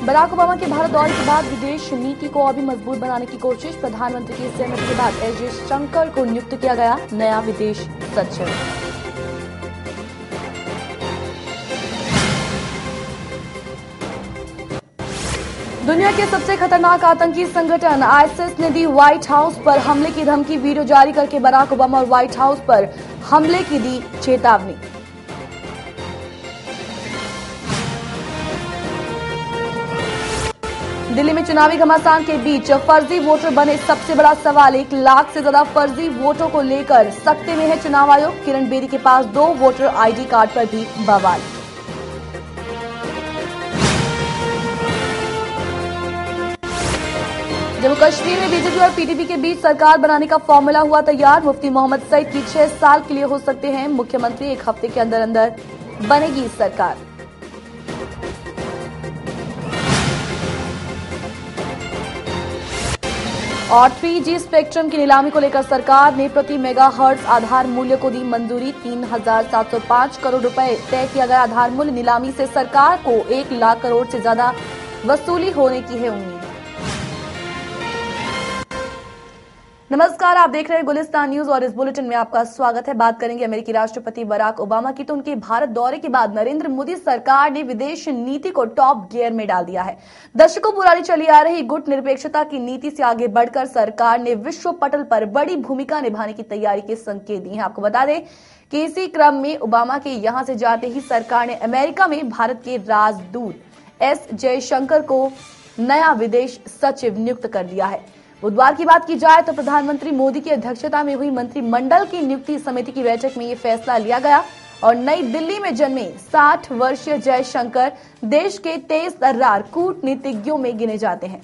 Barack Obama के भारत दौरे के बाद विदेश नीति को और भी मजबूत बनाने की कोशिश। प्रधानमंत्री की सहमति के बाद एस जयशंकर को नियुक्त किया गया नया विदेश सचिव। दुनिया के सबसे खतरनाक आतंकी संगठन आईएसआईएस ने दी व्हाइट हाउस पर हमले की धमकी। वीडियो जारी करके बराक ओबामा और व्हाइट हाउस पर हमले की दी चेतावनी। दिल्ली में चुनावी घमासान के बीच फर्जी वोटर बने सबसे बड़ा सवाल। 1 लाख से ज्यादा फर्जी वोटों को लेकर सख्ते में है चुनाव आयोग। किरण बेदी के पास 2 वोटर आईडी कार्ड पर भी बवाल। जम्मू कश्मीर में बीजेपी और पीडीपी के बीच सरकार बनाने का फॉर्मूला हुआ तैयार। मुफ्ती मोहम्मद सईद की 6 साल के लिए हो सकते हैं मुख्यमंत्री। 1 हफ्ते के अंदर अंदर बनेगी सरकार। और 3G स्पेक्ट्रम की नीलामी को लेकर सरकार ने प्रति मेगाहर्ट्ज आधार मूल्य को दी मंजूरी। 3,705 करोड़ रुपए तय किया गया आधार मूल्य। नीलामी से सरकार को 1 लाख करोड़ से ज्यादा वसूली होने की है उम्मीद। नमस्कार, आप देख रहे हैं गुलिस्तान न्यूज और इस बुलेटिन में आपका स्वागत है। बात करेंगे अमेरिकी राष्ट्रपति बराक ओबामा की। तो उनके भारत दौरे के बाद नरेंद्र मोदी सरकार ने विदेश नीति को टॉप गियर में डाल दिया है। दशकों पुरानी चली आ रही गुट निरपेक्षता की नीति से आगे बढ़कर सरकार ने विश्व पटल पर बड़ी भूमिका निभाने की तैयारी के संकेत दिए हैं। आपको बता दें कि इसी क्रम में ओबामा के यहां से जाते ही सरकार ने अमेरिका में भारत के राजदूत एस जयशंकर को नया विदेश सचिव नियुक्त कर दिया है। बुधवार की बात की जाए तो प्रधानमंत्री मोदी की अध्यक्षता में हुई मंत्रिमंडल की नियुक्ति समिति की बैठक में ये फैसला लिया गया और नई दिल्ली में जन्मे 60 वर्षीय जयशंकर देश के तेज तर्रार कूटनीतिज्ञों में गिने जाते हैं।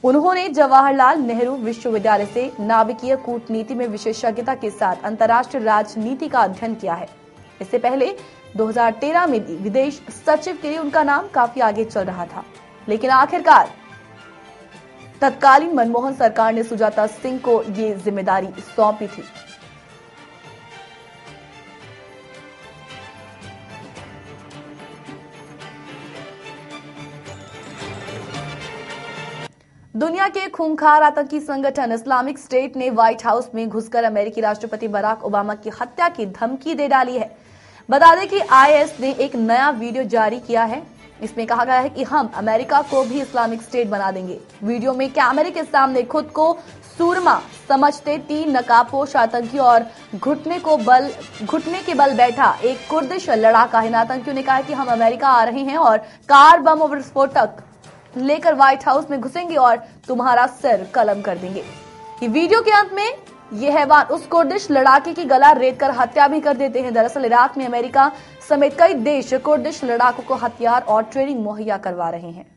उन्होंने जवाहरलाल नेहरू विश्वविद्यालय से नाभिकीय कूटनीति में विशेषज्ञता के साथ अंतर्राष्ट्रीय राजनीति का अध्ययन किया है। इससे पहले 2013 में भी विदेश सचिव के लिए उनका नाम काफी आगे चल रहा था, लेकिन आखिरकार तत्कालीन मनमोहन सरकार ने सुजाता सिंह को ये जिम्मेदारी सौंपी थी। दुनिया के खूंखार आतंकी संगठन इस्लामिक स्टेट ने व्हाइट हाउस में घुसकर अमेरिकी राष्ट्रपति बराक ओबामा की हत्या की धमकी दे डाली है। बता दें कि आईएस ने एक नया वीडियो जारी किया है। इसमें कहा गया है कि हम अमेरिका को भी इस्लामिक स्टेट बना देंगे। वीडियो में कैमरे के सामने खुद को सूरमा समझते 3 नकाबपोश आतंकी और घुटने के बल बैठा एक कुर्दिश लड़ाका। इन आतंकियों ने कहा कि हम अमेरिका आ रहे हैं और कार बम और विस्फोटक लेकर व्हाइट हाउस में घुसेंगे और तुम्हारा सिर कलम कर देंगे। ये वीडियो के अंत में ये हैवान उस कुर्दिश लड़ाके की गला रेत कर हत्या भी कर देते हैं। दरअसल इराक में अमेरिका समेत कई देश कुर्दिश लड़ाकों को हथियार और ट्रेनिंग मुहैया करवा रहे हैं।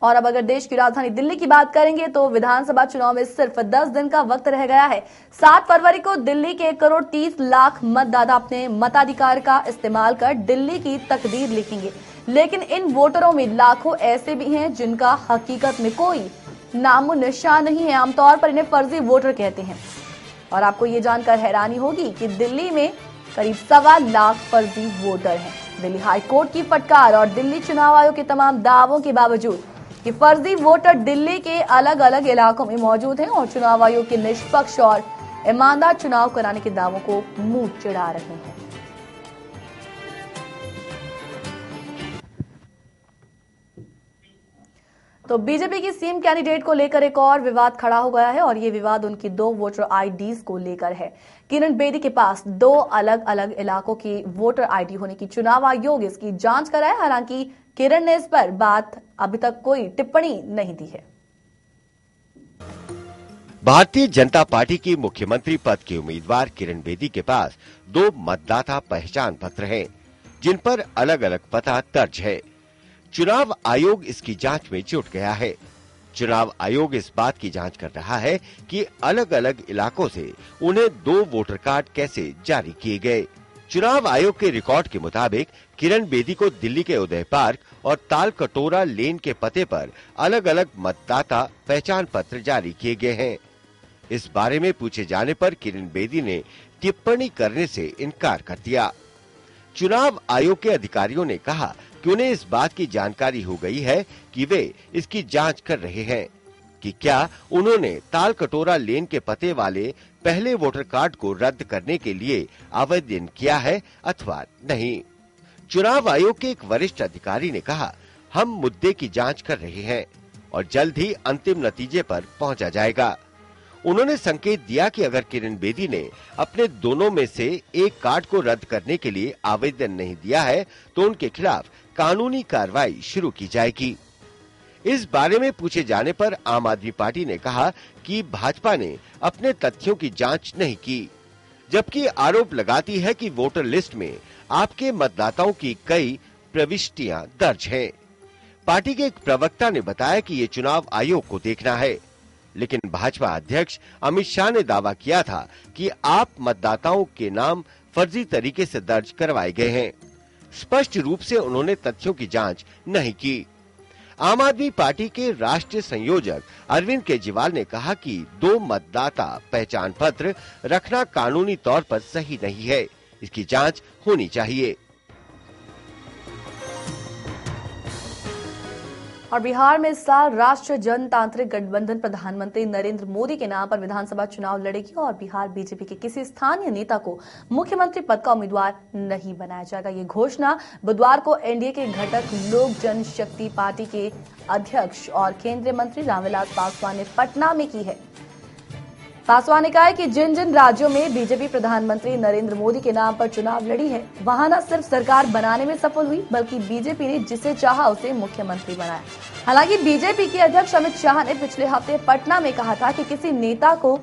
और अब अगर देश की राजधानी दिल्ली की बात करेंगे तो विधानसभा चुनाव में सिर्फ 10 दिन का वक्त रह गया है। 7 फरवरी को दिल्ली के 1 करोड़ 30 लाख मतदाता अपने मताधिकार का इस्तेमाल कर दिल्ली की तकदीर लिखेंगे। लेकिन इन वोटरों में लाखों ऐसे भी हैं जिनका हकीकत में कोई नामो निशान नहीं है। आमतौर पर इन्हें फर्जी वोटर कहते हैं। और आपको ये जानकर हैरानी होगी कि दिल्ली में करीब 1.25 लाख फर्जी वोटर हैं। दिल्ली हाईकोर्ट की फटकार और दिल्ली चुनाव आयोग के तमाम दावों के बावजूद कि फर्जी वोटर दिल्ली के अलग अलग इलाकों में मौजूद हैं और चुनाव आयोग के निष्पक्ष और ईमानदार चुनाव कराने के दावों को मुंह चिढ़ा रहे हैं। तो बीजेपी की सीएम कैंडिडेट को लेकर एक और विवाद खड़ा हो गया है और ये विवाद उनकी 2 वोटर आईडीज को लेकर है। किरण बेदी के पास 2 अलग अलग इलाकों की वोटर आईडी होने की चुनाव आयोग इसकी जांच कर रहा है। हालांकि किरण ने इस पर बात अभी तक कोई टिप्पणी नहीं दी है। भारतीय जनता पार्टी की मुख्यमंत्री पद की उम्मीदवार किरण बेदी के पास 2 मतदाता पहचान पत्र हैं, जिन पर अलग अलग पता दर्ज है। चुनाव आयोग इसकी जांच में जुट गया है। चुनाव आयोग इस बात की जांच कर रहा है कि अलग अलग इलाकों से उन्हें 2 वोटर कार्ड कैसे जारी किए गए। चुनाव आयोग के रिकॉर्ड के मुताबिक किरण बेदी को दिल्ली के उदय पार्क और ताल कटोरा लेन के पते पर अलग अलग मतदाता पहचान पत्र जारी किए गए हैं। इस बारे में पूछे जाने पर किरण बेदी ने टिप्पणी करने से इनकार कर दिया। चुनाव आयोग के अधिकारियों ने कहा कि उन्हें इस बात की जानकारी हो गई है कि वे इसकी जांच कर रहे हैं कि क्या उन्होंने ताल कटोरा लेन के पते वाले पहले वोटर कार्ड को रद्द करने के लिए आवेदन किया है अथवा नहीं। चुनाव आयोग के एक वरिष्ठ अधिकारी ने कहा, हम मुद्दे की जांच कर रहे हैं और जल्द ही अंतिम नतीजे पर पहुंचा जाएगा। उन्होंने संकेत दिया कि अगर किरण बेदी ने अपने दोनों में से एक कार्ड को रद्द करने के लिए आवेदन नहीं दिया है तो उनके खिलाफ कानूनी कार्रवाई शुरू की जाएगी। इस बारे में पूछे जाने पर आम आदमी पार्टी ने कहा कि भाजपा ने अपने तथ्यों की जांच नहीं की, जबकि आरोप लगाती है कि वोटर लिस्ट में आपके मतदाताओं की कई प्रविष्टियां दर्ज हैं। पार्टी के एक प्रवक्ता ने बताया कि ये चुनाव आयोग को देखना है, लेकिन भाजपा अध्यक्ष अमित शाह ने दावा किया था कि आप मतदाताओं के नाम फर्जी तरीके से दर्ज करवाए गए हैं। स्पष्ट रूप से उन्होंने तथ्यों की जांच नहीं की। आम आदमी पार्टी के राष्ट्रीय संयोजक अरविंद केजरीवाल ने कहा कि 2 मतदाता पहचान पत्र रखना कानूनी तौर पर सही नहीं है, इसकी जांच होनी चाहिए। और बिहार में इस साल राष्ट्रीय जनतांत्रिक गठबंधन प्रधानमंत्री नरेंद्र मोदी के नाम पर विधानसभा चुनाव लड़ेगी और बिहार बीजेपी के किसी स्थानीय नेता को मुख्यमंत्री पद का उम्मीदवार नहीं बनाया जाएगा। ये घोषणा बुधवार को एनडीए के घटक लोक जनशक्ति पार्टी के अध्यक्ष और केंद्रीय मंत्री रामविलास पासवान ने पटना में की है। पासवान ने कहा है कि जिन जिन राज्यों में बीजेपी प्रधानमंत्री नरेंद्र मोदी के नाम पर चुनाव लड़ी है, वहां न सिर्फ सरकार बनाने में सफल हुई बल्कि बीजेपी ने जिसे चाहा उसे मुख्यमंत्री बनाया। हालांकि बीजेपी के अध्यक्ष अमित शाह ने पिछले हफ्ते पटना में कहा था कि किसी नेता को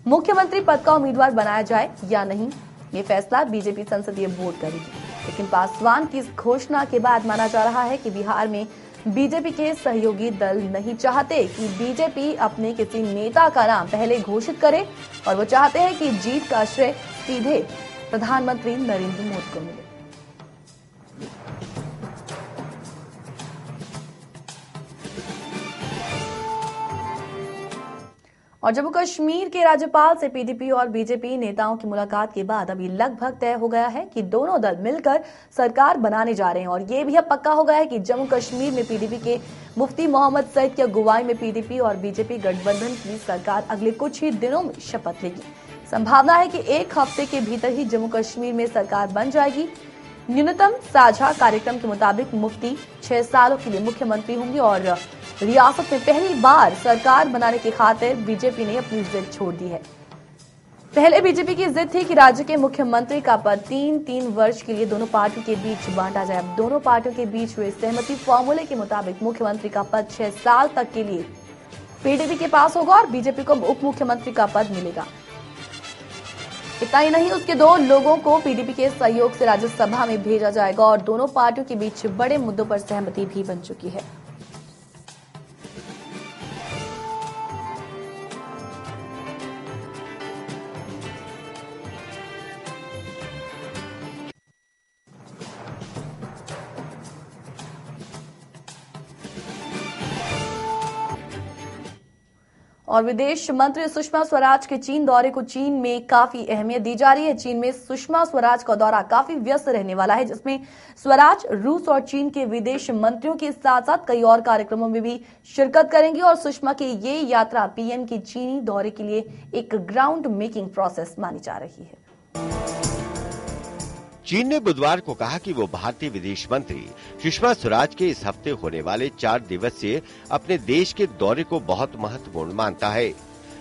मुख्यमंत्री पद का उम्मीदवार बनाया जाए या नहीं, ये फैसला बीजेपी संसदीय बोर्ड करेगी। लेकिन पासवान की इस घोषणा के बाद माना जा रहा है कि बिहार में बीजेपी के सहयोगी दल नहीं चाहते कि बीजेपी अपने किसी नेता का नाम पहले घोषित करे और वो चाहते हैं कि जीत का श्रेय सीधे प्रधानमंत्री नरेंद्र मोदी को मिले। और जम्मू कश्मीर के राज्यपाल से पीडीपी और बीजेपी नेताओं की मुलाकात के बाद अभी लगभग तय हो गया है कि दोनों दल मिलकर सरकार बनाने जा रहे हैं और ये भी अब पक्का हो गया है कि जम्मू कश्मीर में पीडीपी के मुफ्ती मोहम्मद सईद की अगुवाई में पीडीपी और बीजेपी गठबंधन की सरकार अगले कुछ ही दिनों में शपथ लेगी। संभावना है कि 1 हफ्ते के भीतर ही जम्मू कश्मीर में सरकार बन जाएगी। न्यूनतम साझा कार्यक्रम के मुताबिक मुफ्ती 6 सालों के लिए मुख्यमंत्री होंगे और रियासत में पहली बार सरकार बनाने की खातिर बीजेपी ने अपनी जिद छोड़ दी है। पहले बीजेपी की जिद थी कि राज्य के मुख्यमंत्री का पद 3-3 वर्ष के लिए दोनों पार्टियों के बीच बांटा जाए। अब दोनों पार्टियों के बीच हुए सहमति फॉर्मूले के मुताबिक मुख्यमंत्री का पद 6 साल तक के लिए पीडीपी के पास होगा और बीजेपी को उप मुख्यमंत्री का पद मिलेगा। इतना ही नहीं, उसके 2 लोगों को पीडीपी के सहयोग से राज्यसभा में भेजा जाएगा और दोनों पार्टियों के बीच बड़े मुद्दों पर सहमति भी बन चुकी है। और विदेश मंत्री सुषमा स्वराज के चीन दौरे को चीन में काफी अहमियत दी जा रही है। चीन में सुषमा स्वराज का दौरा काफी व्यस्त रहने वाला है, जिसमें स्वराज रूस और चीन के विदेश मंत्रियों के साथ साथ कई और कार्यक्रमों में भी शिरकत करेंगी और सुषमा की ये यात्रा पीएम की चीनी दौरे के लिए एक ग्राउंड मेकिंग प्रोसेस मानी जा रही है। चीन ने बुधवार को कहा कि वो भारतीय विदेश मंत्री सुषमा स्वराज के इस हफ्ते होने वाले 4 दिवसीय अपने देश के दौरे को बहुत महत्वपूर्ण मानता है।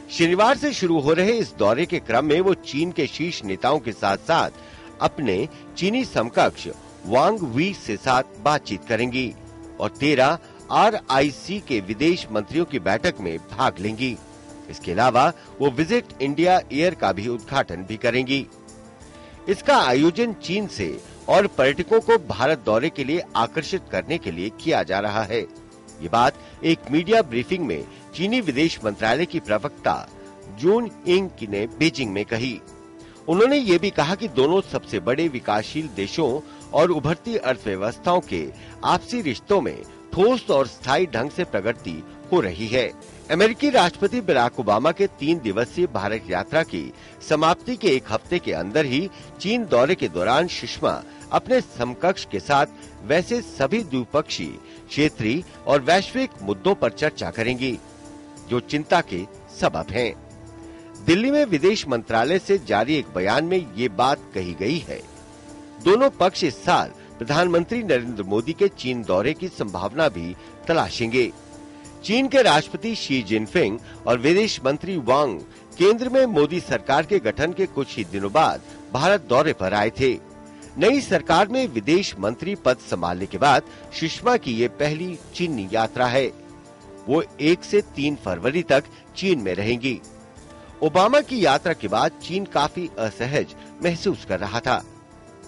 शनिवार से शुरू हो रहे इस दौरे के क्रम में वो चीन के शीर्ष नेताओं के साथ साथ अपने चीनी समकक्ष वांग वी से साथ बातचीत करेंगी और 13 RIC के विदेश मंत्रियों की बैठक में भाग लेंगी। इसके अलावा वो विजिट इंडिया एयर का भी उद्घाटन भी करेंगी। इसका आयोजन चीन से और पर्यटकों को भारत दौरे के लिए आकर्षित करने के लिए किया जा रहा है। ये बात एक मीडिया ब्रीफिंग में चीनी विदेश मंत्रालय की प्रवक्ता जून इंग ने बीजिंग में कही। उन्होंने ये भी कहा कि दोनों सबसे बड़े विकासशील देशों और उभरती अर्थव्यवस्थाओं के आपसी रिश्तों में ठोस और स्थायी ढंग से प्रगति हो रही है। अमेरिकी राष्ट्रपति बराक ओबामा के 3 दिवसीय भारत यात्रा की समाप्ति के एक हफ्ते के अंदर ही चीन दौरे के दौरान सुषमा अपने समकक्ष के साथ वैसे सभी द्विपक्षीय, क्षेत्रीय और वैश्विक मुद्दों पर चर्चा करेंगी जो चिंता के सबब हैं। दिल्ली में विदेश मंत्रालय से जारी एक बयान में ये बात कही गई है। दोनों पक्ष इस साल प्रधानमंत्री नरेंद्र मोदी के चीन दौरे की संभावना भी तलाशेंगे। चीन के राष्ट्रपति शी जिनपिंग और विदेश मंत्री वांग केंद्र में मोदी सरकार के गठन के कुछ ही दिनों बाद भारत दौरे पर आए थे। नई सरकार में विदेश मंत्री पद संभालने के बाद सुषमा की ये पहली चीनी यात्रा है। वो 1 से 3 फरवरी तक चीन में रहेंगी। ओबामा की यात्रा के बाद चीन काफी असहज महसूस कर रहा था।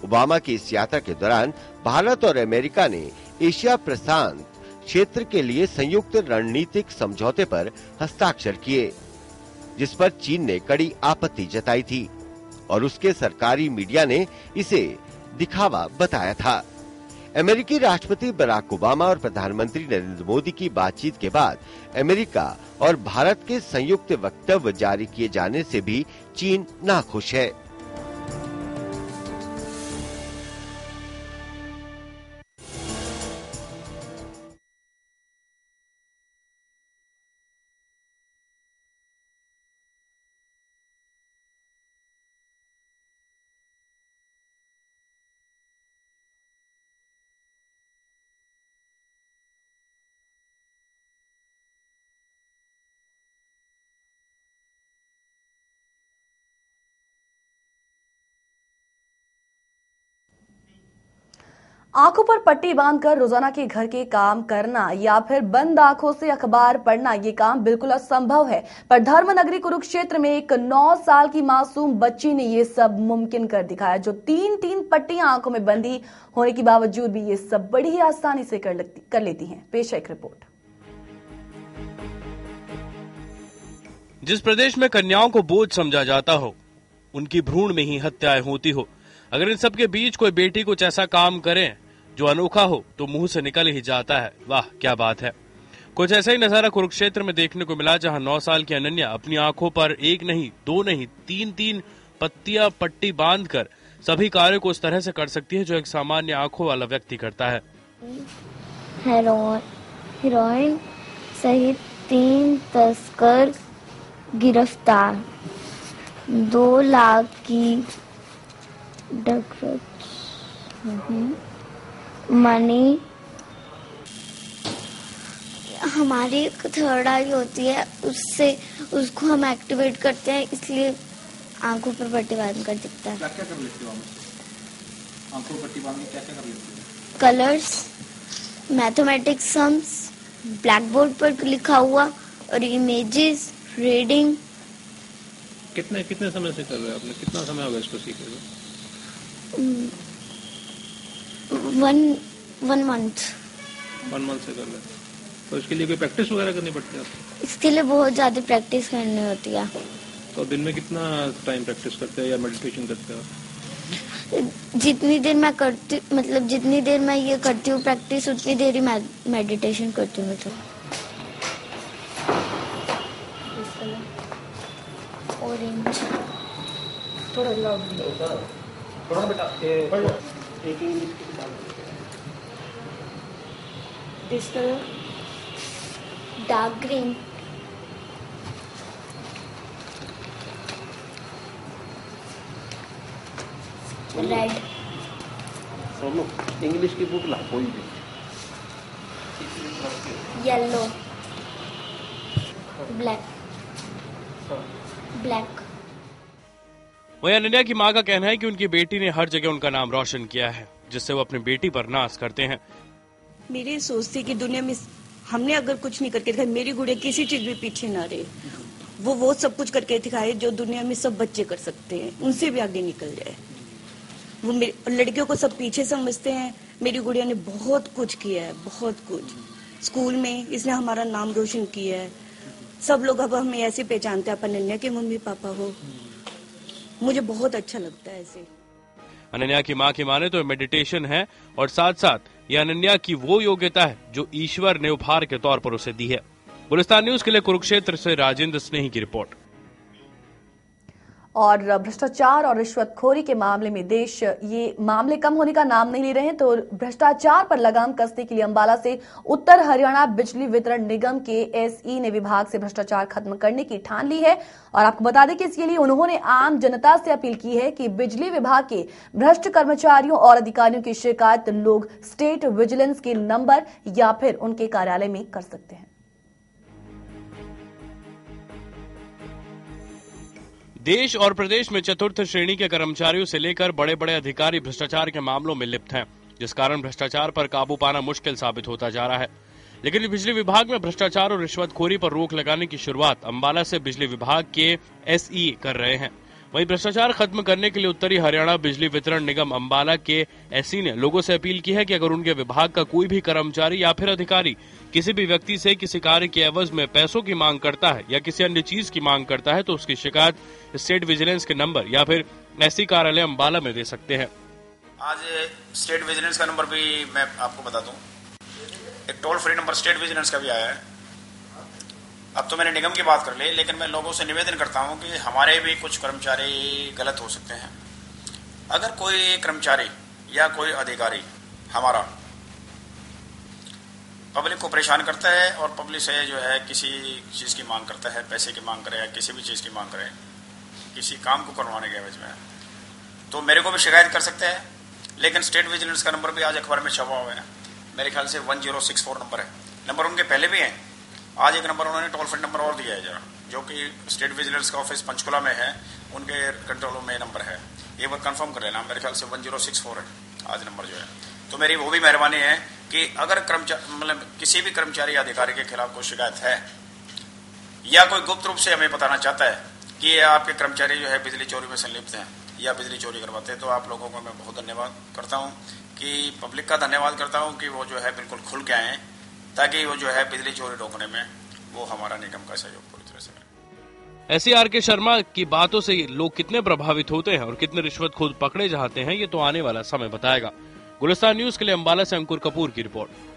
ओबामा की इस यात्रा के दौरान भारत और अमेरिका ने एशिया प्रशांत क्षेत्र के लिए संयुक्त रणनीतिक समझौते पर हस्ताक्षर किए, जिस पर चीन ने कड़ी आपत्ति जताई थी और उसके सरकारी मीडिया ने इसे दिखावा बताया था। अमेरिकी राष्ट्रपति बराक ओबामा और प्रधानमंत्री नरेंद्र मोदी की बातचीत के बाद अमेरिका और भारत के संयुक्त वक्तव्य जारी किए जाने से भी चीन नाखुश है। आंखों पर पट्टी बांधकर रोजाना के घर के काम करना या फिर बंद आंखों से अखबार पढ़ना, ये काम बिल्कुल असंभव है। पर धर्मनगरी कुरुक्षेत्र में एक 9 साल की मासूम बच्ची ने ये सब मुमकिन कर दिखाया, जो 3 पट्टियां आंखों में बंधी होने के बावजूद भी ये सब बड़ी ही आसानी से कर लेती हैं। पेश है एक रिपोर्ट। जिस प्रदेश में कन्याओं को बोझ समझा जाता हो, उनकी भ्रूण में ही हत्याएं होती हो, अगर इन सब के बीच कोई बेटी कुछ ऐसा काम करे जो अनोखा हो तो मुंह से निकल ही जाता है, वाह क्या बात है। कुछ ऐसा ही नजारा कुरुक्षेत्र में देखने को मिला, जहां 9 साल की अनन्या अपनी आंखों पर 1 नहीं 2 नहीं 3 पत्तियां पट्टी बांधकर सभी कार्यों को उस तरह से कर सकती है जो एक सामान्य आंखों वाला व्यक्ति करता है। हीरोइन सहित 3 तस्कर गिरफ्तार, 2 लाख की मनी। हमारी थर्ड आई होती है, उसको हम एक्टिवेट करते हैं, इसलिए आंखों पर पट्टी बांध कर दिखता है। क्या कर लेते हो आप आंखों पर पट्टी बांध के? क्या कर लेते हो? Colours, mathematics sums, black board पर लिखा हुआ और इमेजेस, रीडिंग। कितने समय से कर रहे हो आपने? कितना समय होगा इसको सीखे हुए? 1 मंथ। 1 मंथ से कर रहे हो, तो इसके लिए कोई प्रैक्टिस वगैरह करनी पड़ती है आपको? इसके लिए बहुत ज्यादा प्रैक्टिस करनी होती है। तो दिन में कितना टाइम प्रैक्टिस करते हो या मेडिटेशन करते हो? जितनी देर मैं करती, मतलब जितनी देर मैं ये करती हूँ प्रैक्टिस, उतनी देर ही मैं मेडिटेशन करती हूँ। मतलब ऑरेंज थोड़ा बेटा this colour dark green, red. English की बुक ला कोई भी। Yellow, black. वहीं अनन्या की मां का कहना है कि उनकी बेटी ने हर जगह उनका नाम रोशन किया है, जिससे वो अपनी बेटी पर नाज करते हैं। मेरी सोच थी कि दुनिया में हमने अगर कुछ नहीं करके दिखाया, मेरी गुड़िया किसी चीज में पीछे ना रहे, वो सब कुछ करके दिखाए जो दुनिया में सब बच्चे कर सकते हैं, उनसे भी आगे निकल जाए। वो लड़कियों को सब पीछे समझते हैं, मेरी गुड़िया ने बहुत कुछ किया है, बहुत कुछ। स्कूल में इसने हमारा नाम रोशन किया है, सब लोग अब हमें ऐसे पहचानते हैं, आप अनन्या के मम्मी पापा हो। मुझे बहुत अच्छा लगता है ऐसे। अनन्या की मां की माने तो मेडिटेशन है और साथ साथ ये अनन्या की वो योग्यता है जो ईश्वर ने उपहार के तौर पर उसे दी है। गुलिस्तान न्यूज के लिए कुरुक्षेत्र से राजेंद्र स्नेही की रिपोर्ट। और भ्रष्टाचार और रिश्वतखोरी के मामले में देश ये मामले कम होने का नाम नहीं ले रहे हैं, तो भ्रष्टाचार पर लगाम कसने के लिए अंबाला से उत्तर हरियाणा बिजली वितरण निगम के एसई ने विभाग से भ्रष्टाचार खत्म करने की ठान ली है। और आपको बता दें कि इसके लिए उन्होंने आम जनता से अपील की है कि बिजली विभाग के भ्रष्ट कर्मचारियों और अधिकारियों की शिकायत लोग स्टेट विजिलेंस के नंबर या फिर उनके कार्यालय में कर सकते हैं। देश और प्रदेश में चतुर्थ श्रेणी के कर्मचारियों से लेकर बड़े बड़े अधिकारी भ्रष्टाचार के मामलों में लिप्त हैं, जिस कारण भ्रष्टाचार पर काबू पाना मुश्किल साबित होता जा रहा है। लेकिन बिजली विभाग में भ्रष्टाचार और रिश्वतखोरी पर रोक लगाने की शुरुआत अंबाला से बिजली विभाग के एसई कर रहे हैं। वहीं भ्रष्टाचार खत्म करने के लिए उत्तरी हरियाणा बिजली वितरण निगम अंबाला के एसई ने लोगों से अपील की है कि अगर उनके विभाग का कोई भी कर्मचारी या फिर अधिकारी किसी भी व्यक्ति से किसी कार्य के एवज में पैसों की मांग करता है या किसी अन्य चीज की मांग करता है तो उसकी शिकायत स्टेट विजिलेंस के नंबर या फिर एसई कार्यालय अंबाला में दे सकते हैं। आज स्टेट विजिलेंस का नंबर भी मैं आपको बता दूं, एक toll free number state vigilance का भी आया है। अब तो मैंने निगम की बात कर ली, लेकिन मैं लोगों से निवेदन करता हूं कि हमारे भी कुछ कर्मचारी गलत हो सकते हैं। अगर कोई कर्मचारी या कोई अधिकारी हमारा पब्लिक को परेशान करता है और पब्लिक से जो है किसी चीज की मांग करता है, पैसे की मांग करे या किसी भी चीज की मांग करे, किसी काम को करवाने के एवज में, तो मेरे को भी शिकायत कर सकते हैं। लेकिन स्टेट विजिलेंस का नंबर भी आज अखबार में छपा हुआ है, मेरे ख्याल से 1064 नंबर है। नंबर उनके पहले भी हैं, आज एक नंबर उन्होंने टोल फ्री नंबर और दिया है जरा, जो कि स्टेट विजिलेंस का ऑफिस पंचकुला में है, उनके कंट्रोल में नंबर है। ये बार कंफर्म कर लेना, मेरे ख्याल से 1064 है आज नंबर जो है। तो मेरी वो भी मेहरबानी है कि अगर कर्मचारी मतलब किसी भी कर्मचारी या अधिकारी के खिलाफ कोई शिकायत है या कोई गुप्त रूप से हमें बताना चाहता है कि आपके कर्मचारी जो है बिजली चोरी में संलिप्त हैं या बिजली चोरी करवाते हैं, तो आप लोगों को मैं बहुत धन्यवाद करता हूं, कि पब्लिक का धन्यवाद करता हूं कि वो जो है बिल्कुल खुल के आए, ताकि वो जो है बिजली चोरी रोकने में वो हमारा निगम का सहयोग पूरी तरह से करें। एसईआर के शर्मा की बातों से लोग कितने प्रभावित होते हैं और कितने रिश्वत खुद पकड़े जाते हैं, ये तो आने वाला समय बताएगा। गुलिस्तान न्यूज के लिए अंबाला से अंकुर कपूर की रिपोर्ट।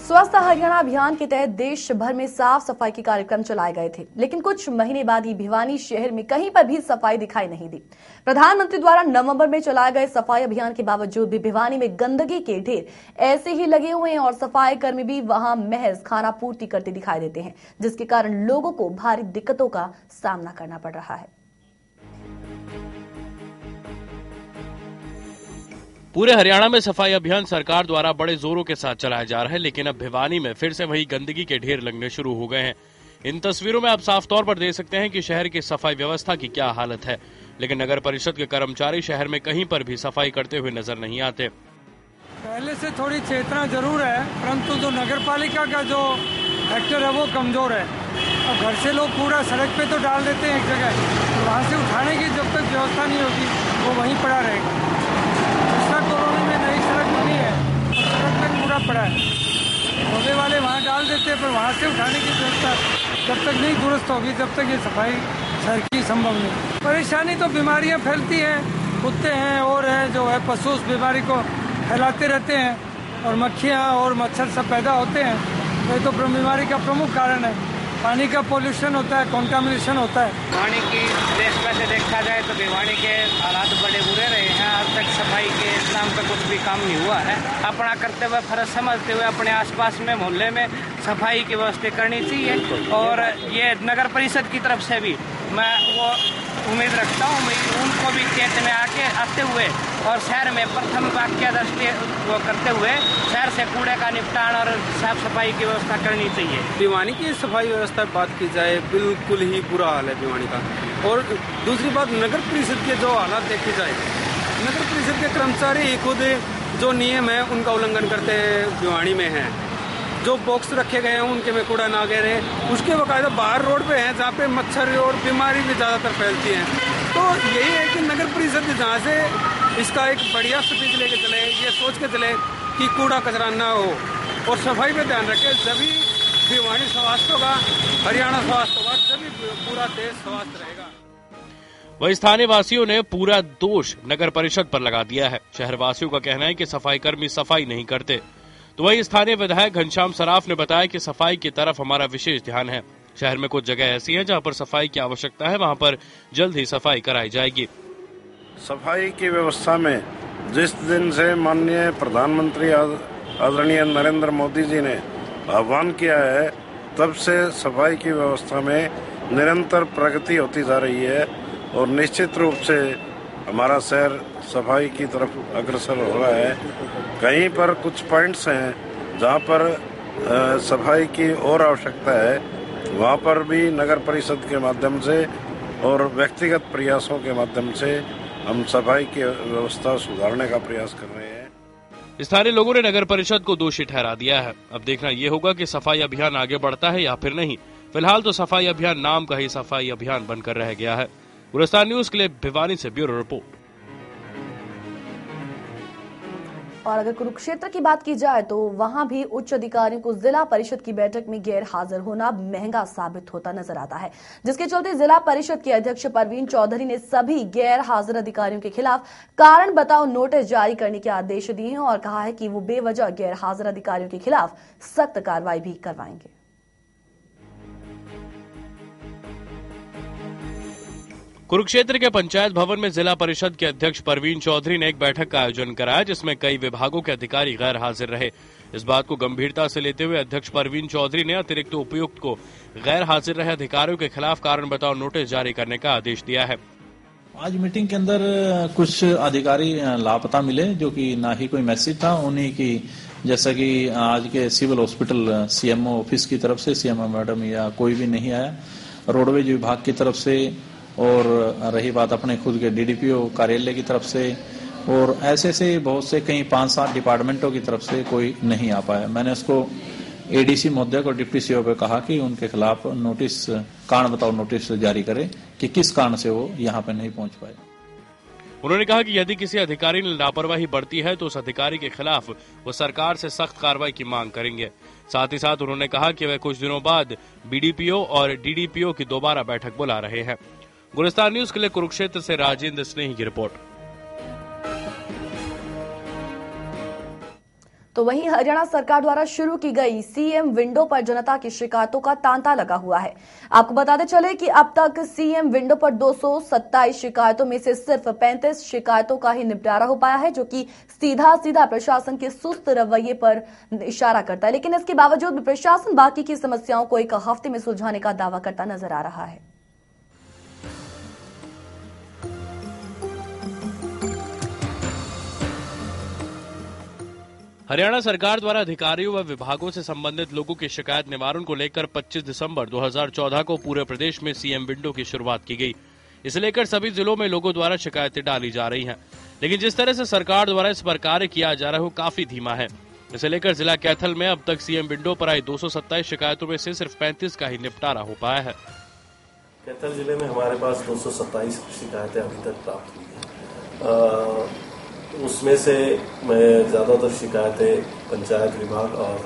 स्वस्थ हरियाणा अभियान के तहत देश भर में साफ सफाई के कार्यक्रम चलाए गए थे, लेकिन कुछ महीने बाद ही भिवानी शहर में कहीं पर भी सफाई दिखाई नहीं दी। प्रधानमंत्री द्वारा नवंबर में चलाए गए सफाई अभियान के बावजूद भी भिवानी में गंदगी के ढेर ऐसे ही लगे हुए हैं और सफाई कर्मी भी वहां महज खाना पूर्ति करते दिखाई देते हैं, जिसके कारण लोगों को भारी दिक्कतों का सामना करना पड़ रहा है। पूरे हरियाणा में सफाई अभियान सरकार द्वारा बड़े जोरों के साथ चलाया जा रहा है, लेकिन अब भिवानी में फिर से वही गंदगी के ढेर लगने शुरू हो गए हैं। इन तस्वीरों में आप साफ तौर पर देख सकते हैं कि शहर की सफाई व्यवस्था की क्या हालत है, लेकिन नगर परिषद के कर्मचारी शहर में कहीं पर भी सफाई करते हुए नजर नहीं आते। पहले से थोड़ी चेतना जरूर है, परंतु जो नगर पालिका का जो फैक्टर है वो कमजोर है। और घर से लोग कूड़ा सड़क पे तो डाल देते हैं एक जगह, तो वहाँ से उठाने की जब तक व्यवस्था नहीं होगी वो वहीं पड़ा रहेगा। कॉलोनी में नई सड़क बनी है और सड़क पर कूड़ा पड़ा है, पौधे वाले वहाँ डाल देते हैं, पर वहाँ से उठाने की व्यवस्था जब तक नहीं दुरुस्त होगी जब तक ये सफाई शहर की संभव नहीं। परेशानी तो बीमारियाँ फैलती हैं, कुत्ते हैं और हैं जो है पशु उस बीमारी को फैलाते रहते हैं और मक्खियाँ और मच्छर सब पैदा होते हैं, तो ये तो बीमारी का प्रमुख कारण है। पानी का पोल्यूशन होता है, कॉन्टामिनेशन होता है। भिवानी की देश में से देखा जाए तो भिवानी के हालात बड़े बुरे रहे हैं। आज तक सफाई के नाम पर कुछ भी काम नहीं हुआ है। अपना करते हुए फर्ज समझते हुए अपने आसपास में मोहल्ले में सफाई की व्यवस्था करनी चाहिए और ये नगर परिषद की तरफ से भी मैं वो उम्मीद रखता हूँ उनको भी खेत में आते हुए और शहर में प्रथम वाक्य दृष्टि वो करते हुए शहर से कूड़े का निपटान और साफ सफाई की व्यवस्था करनी चाहिए। भिवानी की सफाई व्यवस्था बात की जाए बिल्कुल ही बुरा हाल है भिवानी का। और दूसरी बात नगर परिषद के जो हालात देखी जाए, नगर परिषद के कर्मचारी खुद जो नियम है उनका उल्लंघन करते भिवानी में है। जो बॉक्स रखे गए हैं उनके में कूड़ा ना गिरे, उसके बाकायदा बाहर रोड पे हैं जहाँ पे मच्छर और बीमारी भी ज़्यादातर फैलती हैं। तो यही है कि नगर परिषद जहाँ से इसका एक बढ़िया स्पीच लेके चले, ये सोच के चले कि कूड़ा कचरा ना हो और सफाई पे ध्यान रखे, जभी भिवानी स्वास्थ्य होगा, हरियाणा स्वास्थ्य होगा, जभी पूरा देश स्वास्थ्य रहेगा। वहीं स्थानीय वासियों ने पूरा दोष नगर परिषद पर लगा दिया है। शहर वासियों का कहना है कि सफाई कर्मी सफाई नहीं करते। तो वहीं स्थानीय विधायक घनश्याम सराफ ने बताया कि सफाई की तरफ हमारा विशेष ध्यान है। शहर में कुछ जगह ऐसी हैं जहां पर सफाई की आवश्यकता है, वहां पर जल्द ही सफाई कराई जाएगी। सफाई की व्यवस्था में जिस दिन से माननीय प्रधानमंत्री आदरणीय नरेंद्र मोदी जी ने आह्वान किया है, तब से सफाई की व्यवस्था में निरंतर प्रगति होती जा रही है और निश्चित रूप से हमारा शहर सफाई की तरफ अग्रसर हो रहा है। कहीं पर कुछ पॉइंट्स हैं जहां पर सफाई की और आवश्यकता है, वहां पर भी नगर परिषद के माध्यम से और व्यक्तिगत प्रयासों के माध्यम से हम सफाई की व्यवस्था सुधारने का प्रयास कर रहे हैं। स्थानीय लोगों ने नगर परिषद को दोषी ठहरा दिया है। अब देखना ये होगा कि सफाई अभियान आगे बढ़ता है या फिर नहीं। फिलहाल तो सफाई अभियान नाम का ही सफाई अभियान बनकर रह गया है। गुलिस्तान न्यूज के लिए भिवानी से ब्यूरो रिपोर्ट। और अगर कुरुक्षेत्र की बात की जाए तो वहां भी उच्च अधिकारियों को जिला परिषद की बैठक में गैर हाजिर होना महंगा साबित होता नजर आता है, जिसके चलते जिला परिषद के अध्यक्ष परवीन चौधरी ने सभी गैर हाजिर अधिकारियों के खिलाफ कारण बताओ नोटिस जारी करने के आदेश दिए हैं और कहा है कि वो बेवजह गैर हाजिर अधिकारियों के खिलाफ सख्त कार्रवाई भी करवाएंगे। कुरुक्षेत्र के पंचायत भवन में जिला परिषद के अध्यक्ष परवीन चौधरी ने एक बैठक का आयोजन कराया, जिसमें कई विभागों के अधिकारी गैर हाजिर रहे। इस बात को गंभीरता से लेते हुए अध्यक्ष परवीन चौधरी ने अतिरिक्त उपायुक्त को गैर हाजिर रहे अधिकारियों के खिलाफ कारण बताओ नोटिस जारी करने का आदेश दिया है। आज मीटिंग के अंदर कुछ अधिकारी लापता मिले, जो कि ना ही कोई मैसेज था उन्हीं की, जैसा कि आज के सिविल हॉस्पिटल सीएमओ ऑफिस की तरफ से सीएमओ मैडम या कोई भी नहीं आया, रोडवेज विभाग की तरफ से, और रही बात अपने खुद के डीडीपीओ कार्यालय की तरफ से, और ऐसे से बहुत से कहीं 5-7 डिपार्टमेंटों की तरफ से कोई नहीं आ पाया। मैंने उसको एडीसी महोदय को डिप्टी सीओ पे कहा कि उनके खिलाफ नोटिस, कारण बताओ नोटिस जारी करे कि किस कारण से वो यहाँ पे नहीं पहुंच पाए। उन्होंने कहा कि यदि किसी अधिकारी ने लापरवाही बरती है तो उस अधिकारी के खिलाफ वो सरकार से सख्त कार्रवाई की मांग करेंगे। साथ ही साथ उन्होंने कहा कि वे कुछ दिनों बाद बीडीपीओ और डीडीपीओ की दोबारा बैठक बुला रहे हैं। गुलिस्तान न्यूज के लिए कुरुक्षेत्र से राजेंद्र स्नेही की रिपोर्ट। तो वहीं हरियाणा सरकार द्वारा शुरू की गई सीएम विंडो पर जनता की शिकायतों का तांता लगा हुआ है। आपको बताते चले कि अब तक सीएम विंडो पर 227 शिकायतों में से सिर्फ 35 शिकायतों का ही निपटारा हो पाया है, जो कि सीधा प्रशासन के सुस्त रवैये पर इशारा करता है। लेकिन इसके बावजूद भी प्रशासन बाकी की समस्याओं को एक हफ्ते में सुलझाने का दावा करता नजर आ रहा है। हरियाणा सरकार द्वारा अधिकारियों व विभागों से संबंधित लोगों की शिकायत निवारण को लेकर 25 दिसंबर 2014 को पूरे प्रदेश में सीएम विंडो की शुरुआत की गई। इसे लेकर सभी जिलों में लोगों द्वारा शिकायतें डाली जा रही हैं, लेकिन जिस तरह से सरकार द्वारा इस पर कार्य किया जा रहा है वो काफी धीमा है। इसे लेकर जिला कैथल में अब तक सीएम विंडो पर आई 227 शिकायतों में से सिर्फ 35 का ही निपटारा हो पाया है। कैथल जिले में हमारे पास 227 शिकायतें अभी तक प्राप्त हुई हैं। उसमें से मैं ज़्यादातर शिकायतें पंचायत विभाग और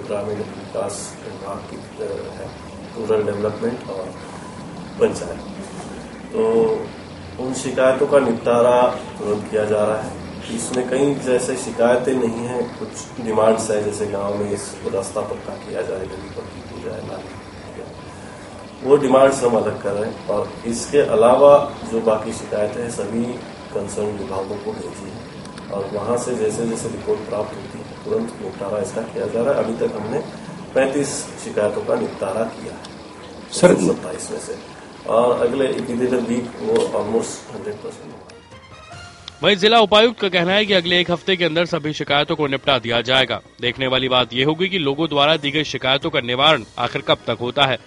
ग्रामीण विकास विभाग की है, रूरल डेवलपमेंट और पंचायत। तो उन शिकायतों का निपटारा तुरंत किया जा रहा है। इसमें कई जैसे शिकायतें नहीं हैं, कुछ डिमांड्स है, जैसे गांव में इस रास्ता पक्का किया जाए, गली पक्की की जाए, नाली, वो डिमांड्स हम अलग कर रहे हैं। और इसके अलावा जो बाकी शिकायतें हैं सभी कंसर्न विभागों को भेजी है और वहां से जैसे जैसे रिपोर्ट प्राप्त होती है तुरंत निपटारा इसका किया जा रहा है। अभी तक हमने 35 शिकायतों का निपटारा किया है सर 27 में से, और अगले वीक वो ऑलमोस्ट 100% होगा। वहीं जिला उपायुक्त का कहना है कि अगले एक हफ्ते के अंदर सभी शिकायतों को निपटा दिया जाएगा। देखने वाली बात यह होगी कि लोगों द्वारा दी गई शिकायतों का निवारण आखिर कब तक होता है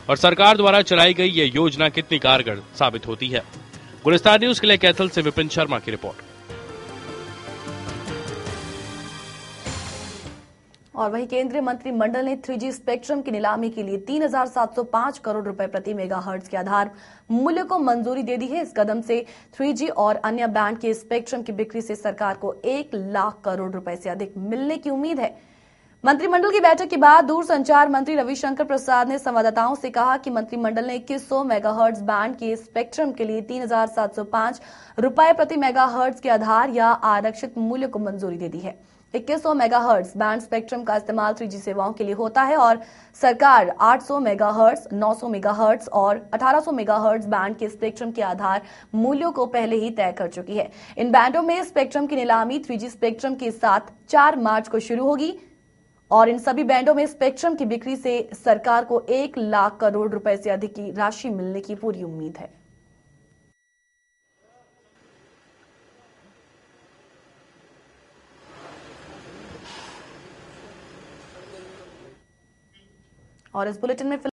और सरकार द्वारा चलाई गई ये योजना कितनी कारगर साबित होती है। गुलिस्तान न्यूज के लिए कैथल से विपिन शर्मा की रिपोर्ट। और वहीं केंद्रीय मंत्रिमंडल ने 3G स्पेक्ट्रम की नीलामी के लिए 3,705 करोड़ रुपए प्रति मेगाहर्ट्ज के आधार मूल्य को मंजूरी दे दी है। इस कदम से 3G और अन्य बैंड के स्पेक्ट्रम की बिक्री से सरकार को 1 लाख करोड़ रुपए से अधिक मिलने की उम्मीद है। मंत्रिमंडल की बैठक के बाद दूरसंचार मंत्री रविशंकर प्रसाद ने संवाददाताओं से कहा कि मंत्रिमंडल ने 2100 मेगाहर्ट्ज बैंड के स्पेक्ट्रम के लिए 3,705 रुपए प्रति मेगाहर्ट्ज के आधार या आरक्षित मूल्य को मंजूरी दे दी है। 2100 मेगाहर्ट्ज बैंड स्पेक्ट्रम का इस्तेमाल 3G सेवाओं के लिए होता है और सरकार 800 मेगाहर्ट्ज, 900 मेगाहर्ट्ज और 1800 मेगाहर्ट्ज बैंड के स्पेक्ट्रम के आधार मूल्यों को पहले ही तय कर चुकी है। इन बैंडों में स्पेक्ट्रम की नीलामी 3G स्पेक्ट्रम के साथ 4 मार्च को शुरू होगी और इन सभी बैंडों में स्पेक्ट्रम की बिक्री से सरकार को 1 लाख करोड़ रुपए से अधिक की राशि मिलने की पूरी उम्मीद है। और इस बुलेटिन में